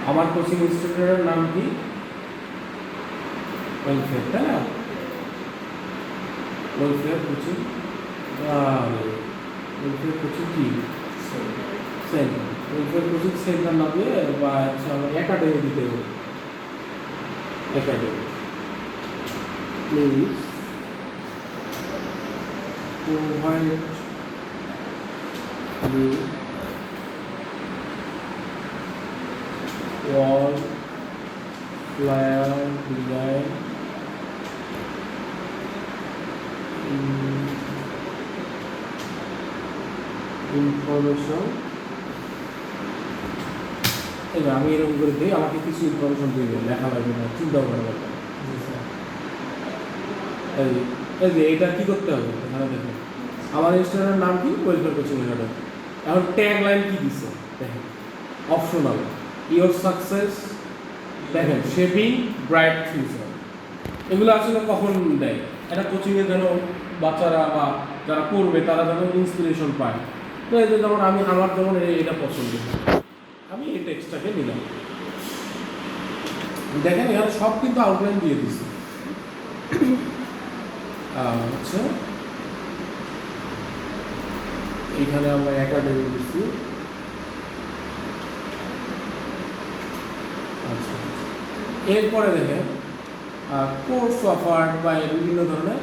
আমার কোচিং ইনস্টিটিউটের নাম কি? ওয়েলফেয়ার, তাই না? ওয়েলফেয়ার কোচিং, ওয়েলফেয়ার কোচিং কি সেন্টার, ওয়েলফেয়ার কোচিং সেন্টার নামে বা আচ্ছা আমার একাডেমি দিতে হবে। Academy please provide me wall flyer design information। এবার আমি এরকম করে দিই, আমাকে কিছু ইনফরমেশন দিবে, লেখা লাগবে না, চিন্তা করা লাগবে না। এই যে এটা কি করতে হবে এখানে দেখুন, আমার ইনস্টিটিউটের নাম কি? Welfare coaching academy. এখন ট্যাগ লাইন কি দিছে দেখেন, অপশনাল, ইওর সাকসেস, দেখেন শেপিং ব্রাইট ফিউচার। এগুলো আসলে কখন দেয়? এটা কোচিংয়ে যেন বাচ্চারা বা যারা করবে তারা যেন ইন্সপিরেশন পায়। তো এই যে যেমন আমি আমার যেমন এটা পছন্দ, আমি এই টেক্সটটাকে নিলাম। দেখেন এখানে সব কিন্তু আউটলাইন দিয়ে দিচ্ছে। আচ্ছা এখানে আমরা একাডেমি দিচ্ছি। আচ্ছা এরপরে দেখেন কোর্স অফার বা বিভিন্ন ধরনের